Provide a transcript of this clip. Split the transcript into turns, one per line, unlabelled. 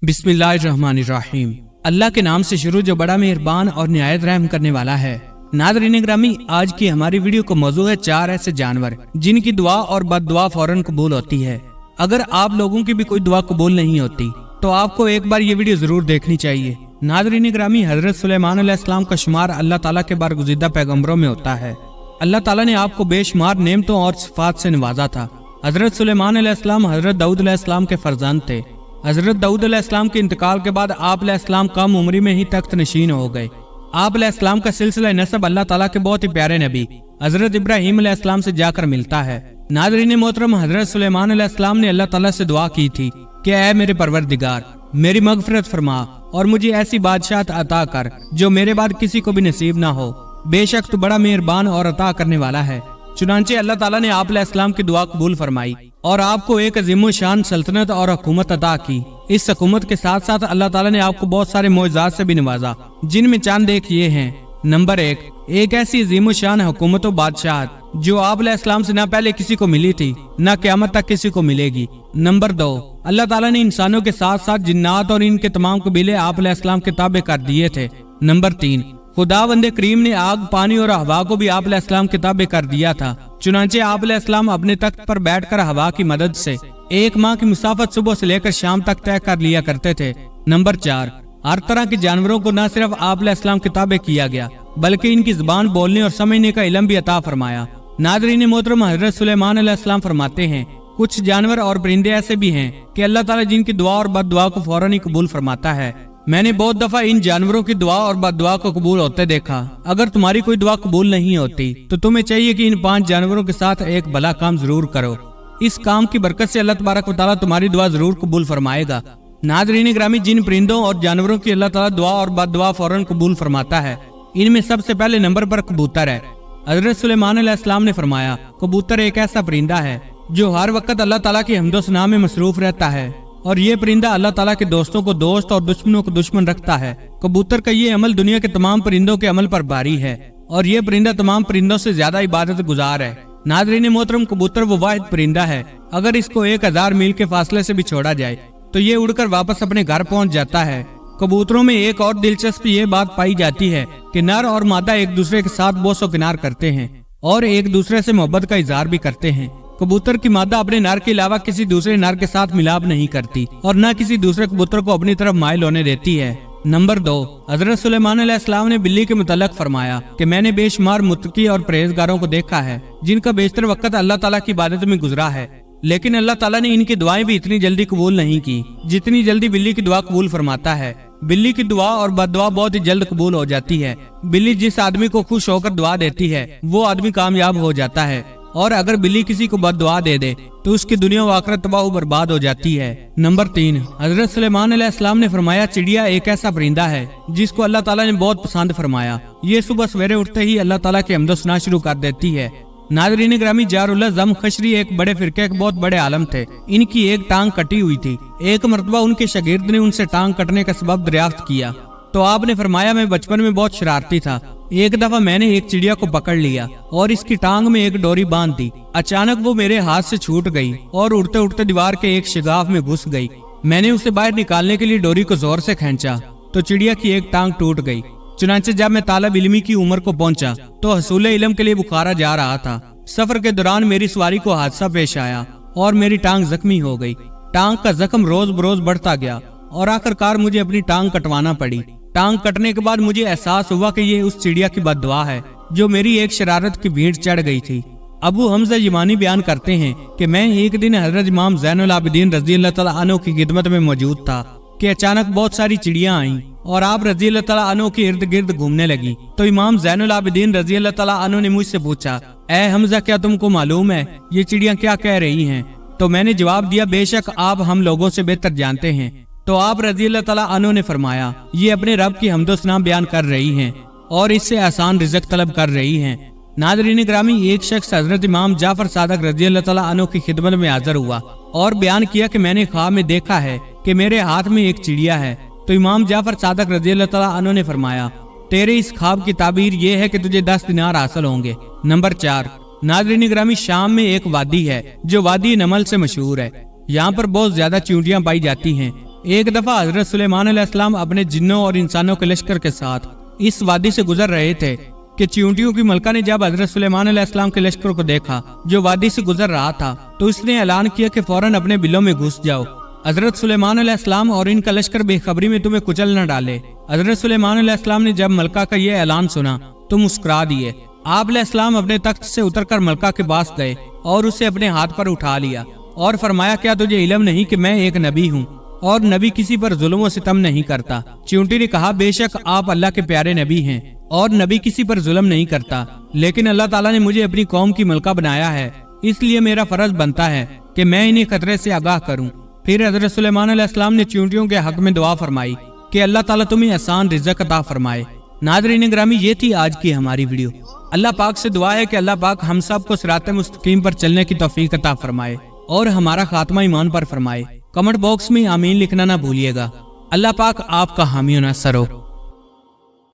बिस्मिल्लाहिर्रहमानिर्रहीम। अल्लाह के नाम से शुरू जो बड़ा मेहरबान और निहायत रहम करने वाला है। नाज़रीन ग्रामी, आज की हमारी वीडियो का मौजू है 4 ऐसे जानवर जिनकी दुआ और बद्दुआ फौरन कबूल होती है। अगर आप लोगों की भी कोई दुआ कबूल नहीं होती तो आपको एक बार ये वीडियो जरूर देखनी चाहिए। नाज़रीन ग्रामी, हजरत सुलेमान अलैहिस्सलाम का शुमार अल्लाह ताला के बारगुज़ीदा पैगम्बरों में होता है। अल्लाह ताला ने आपको बेशुमार नेमतों और सिफात से नवाजा था। हजरत सुलेमान अलैहिस्सलाम हजरत दाऊद अलैहिस्सलाम के फरजांद थे। हजरत दाऊद अलैहिस्सलाम के इंतकाल के बाद आप अलैहिस्सलाम कम उम्री में ही तख्त नशीन हो गए। आप अलैहिस्सलाम का सिलसिला नसब अल्लाह ताला के बहुत ही प्यारे नबी हजरत इब्राहीम अलैहिस्सलाम से जाकर मिलता है। नाज़रीन मोहतरम, हजरत सुलेमान अलैहिस्सलाम ने अल्लाह ताला से दुआ की थी कि ऐ मेरे परवरदिगार, मेरी मगफिरत फरमा और मुझे ऐसी बादशाहत अता कर जो मेरे बाद किसी को भी नसीब ना हो। बेशक तू बड़ा मेहरबान और अता करने वाला है। चुनांचे अल्लाह ताला ने आप अलैहिस्सलाम की दुआ कबूल फरमाई और आपको एक अजीम शान सल्तनत और हुकूमत अता की। इस हुकूमत के साथ साथ अल्लाह ताला ने आपको बहुत सारे मोइज़ात से भी नवाजा, जिनमें चंद एक ये हैं। नंबर 1, एक ऐसी अजीम शान हुकूमत और बादशाहत जो आप अलैहिस्सलाम से न पहले किसी को मिली थी न क़यामत तक किसी को मिलेगी। नंबर 2, अल्लाह ताला ने इंसानों के साथ साथ जिन्नात और इनके तमाम कबीले आप अलैहिस्सलाम के ताबे कर दिए थे। नंबर 3, खुदावंदे करीम ने आग, पानी और हवा को भी आप अलैहिस्सलाम के ताबे कर दिया था। चुनांचे आप अलैहिस्सलाम अपने तख्त पर बैठकर हवा की मदद से 1 माह की मुसाफत सुबह से लेकर शाम तक तय कर लिया करते थे। नंबर 4, हर तरह के जानवरों को न सिर्फ आप अलैहिस्सलाम के ताबे किया गया बल्कि इनकी जुबान बोलने और समझने का इल्म भी अता फरमाया। नाज़रीन मोहतरम, हजरत सुलेमान अलैहिस्सलाम फरमाते हैं, कुछ जानवर और परिंदे ऐसे भी हैं कि अल्लाह ताला जिनकी दुआ और बद्दुआ को फौरन ही कबूल फरमाता है। मैंने बहुत दफा इन जानवरों की दुआ और बद्दुआ को कबूल होते देखा। अगर तुम्हारी कोई दुआ कबूल नहीं होती तो तुम्हें चाहिए कि इन 5 जानवरों के साथ एक भला काम जरूर करो। इस काम की बरकत से अल्लाह तबारक व तआला तुम्हारी दुआ जरूर कबूल फरमाएगा। नाज़रीन ग्रामी, जिन परिंदों और जानवरों की अल्लाह ताला दुआ और बद्दुआ फौरन कबूल फरमाता है, इनमें सबसे पहले नंबर पर कबूतर है। हजरत सुलेमान अलैहिस्सलाम ने फरमाया, कबूतर एक ऐसा परिंदा है जो हर वक्त अल्लाह ताला की हम्दो सना में मसरूफ रहता है और ये परिंदा अल्लाह ताला के दोस्तों को दोस्त और दुश्मनों को दुश्मन रखता है। कबूतर का ये अमल दुनिया के तमाम परिंदों के अमल पर भारी है और ये परिंदा तमाम परिंदों से ज्यादा इबादत गुजार है। नाज़रीन मोहतरम, कबूतर वो वाहिद परिंदा है, अगर इसको 1000 मील के फासले से भी छोड़ा जाए तो ये उड़कर वापस अपने घर पहुंच जाता है। कबूतरों में एक और दिलचस्प ये बात पाई जाती है कि नर और मादा एक दूसरे के साथ बोसो किनार करते हैं और एक दूसरे से मोहब्बत का इजहार भी करते हैं। कबूतर की मादा अपने नर के अलावा किसी दूसरे नर के साथ मिलाप नहीं करती और न किसी दूसरे कबूतर को अपनी तरफ माइल होने देती है। नंबर 2, हजरत सुलेमान अलैहिस्सलाम ने बिल्ली के मुतल्लक फरमाया कि मैंने बेशुमार मुत्तकी और परहेजगारों को देखा है जिनका बेशतर वक्त अल्लाह ताला की इबादत में गुजरा है, लेकिन अल्लाह ताला ने इनकी दुआएं भी इतनी जल्दी कबूल नहीं की जितनी जल्दी बिल्ली की दुआ कबूल फरमाता है। बिल्ली की दुआ और बद्दुआ बहुत ही जल्द कबूल हो जाती है। बिल्ली जिस आदमी को खुश होकर दुआ देती है वो आदमी कामयाब हो जाता है और अगर बिल्ली किसी को बद्दुआ दे दे तो उसकी दुनिया व आखिरत तबाह बर्बाद हो जाती है। नंबर 3, हजरत सुलेमान अलैहिस्सलाम ने फरमाया, चिड़िया एक ऐसा परिंदा है जिसको अल्लाह ताला ने बहुत पसंद फरमाया। ये सुबह सवेरे उठते ही अल्लाह ताला के हम्दो सना शुरू कर देती है। नाज़रीन ग्रामी, जारुल्लाह ज़म खशरी एक बड़े फिरके के बहुत बड़े आलम थे। इनकी एक टांग कटी हुई थी। एक मरतबा उनके शागिर्द ने उनसे टांग कटने का सबब दरियाफ्त किया तो आपने फरमाया, मैं बचपन में बहुत शरारती था। एक दफा मैंने एक चिड़िया को पकड़ लिया और इसकी टांग में एक डोरी बांध दी। अचानक वो मेरे हाथ से छूट गई और उड़ते उड़ते दीवार के एक शिगाफ में घुस गई। मैंने उसे बाहर निकालने के लिए डोरी को जोर से खींचा तो चिड़िया की एक टांग टूट गई। चुनांचे जब मैं तालिब इल्मी की उम्र को पहुंचा तो हसूल इल्म के लिए बुखारा जा रहा था। सफर के दौरान मेरी सवारी को हादसा पेश आया और मेरी टांग जख्मी हो गई। टांग का जख्म रोज बरोज बढ़ता गया और आखिरकार मुझे अपनी टांग कटवाना पड़ी। टांग कटने के बाद मुझे एहसास हुआ कि ये उस चिड़िया की बद्दुआ है जो मेरी एक शरारत की भीड़ चढ़ गई थी। अबू हमजा यमानी बयान करते हैं कि मैं एक दिन हजरत इमाम ज़ैनुल आबिदीन रज़ी अल्लाह तआला अन्हु की खिदमत में मौजूद था कि अचानक बहुत सारी चिड़ियां आईं और आप रज़ी अल्लाह तआला अन्हु के इर्द गिर्द घूमने लगी। तो इमाम ज़ैनुल आबिदीन रज़ी अल्लाह तआला अन्हु ने मुझसे पूछा, ऐ हमजा, क्या तुमको मालूम है ये चिड़ियां क्या कह रही हैं? तो मैंने जवाब दिया, बेशक आप हम लोगों से बेहतर जानते हैं। तो आप रज़ी अल्लाह तआला अन्हु ने फरमाया, ये अपने रब की हम्दो सना बयान कर रही हैं और इससे आसान रिज़्क तलब कर रही हैं। नाज़रीन ग्रामी, एक शख्स हजरत इमाम जाफर सादिक रज़ी अल्लाह तआला अन्हु की खिदमत में हाजिर हुआ और बयान किया कि मैंने ख्वाब में देखा है कि मेरे हाथ में एक चिड़िया है। तो इमाम जाफर सादिक रज़ी अल्लाह तआला अन्हु ने फरमाया, तेरे इस ख्वाब की ताबीर ये है कि तुझे 10 दिनार हासिल होंगे। नंबर 4, नाज़रीन ग्रामी, शाम में एक वादी है जो वादी नमल से मशहूर है। यहाँ पर बहुत ज्यादा चींटियां पाई जाती हैं। ایک دفعہ حضرت سلیمان علیہ السلام اپنے جنوں اور انسانوں کے لشکر کے ساتھ اس وادی سے گزر رہے تھے کہ چیونٹیوں کی ملکہ نے جب حضرت سلیمان علیہ السلام کے لشکر کو دیکھا جو وادی سے گزر رہا تھا تو اس نے اعلان کیا کہ فوراً اپنے بلوں میں گھس جاؤ، حضرت سلیمان علیہ السلام اور ان کا لشکر بے خبری میں تمہیں کچل نہ ڈالے۔ حضرت سلیمان علیہ السلام نے جب ملکہ کا یہ اعلان سنا تو مسکرا دیے۔ آپ علیہ السلام اپنے تخت سے اتر کر ملکہ کے پاس گئے اور اسے اپنے ہاتھ پر اٹھا لیا اور فرمایا، کیا تجھے علم نہیں کہ میں ایک نبی ہوں اور نبی کسی پر ظلم و ستم نہیں کرتا؟ چیونٹی نے کہا، بے شک آپ اللہ کے پیارے نبی ہیں اور نبی کسی پر ظلم نہیں کرتا، لیکن اللہ تعالیٰ نے مجھے اپنی قوم کی ملکہ بنایا ہے، اس لیے میرا فرض بنتا ہے کہ میں انہیں خطرے سے آگاہ کروں۔ پھر حضرت سلیمان علیہ السلام نے چیونٹیوں کے حق میں دعا فرمائی کہ اللہ تعالیٰ تمہیں آسان رزق عطا فرمائے۔ ناظرین گرامی، یہ تھی آج کی ہماری ویڈیو۔ اللہ پاک سے دعا ہے کہ اللہ پاک ہم سب کو صراط مستقیم پر چلنے کی توفیق عطا فرمائے اور ہمارا خاتمہ ایمان پر فرمائے۔ کمنٹ باکس میں آمین لکھنا نہ بھولیے گا۔ اللہ پاک آپ کا حامی و ناصر ہو۔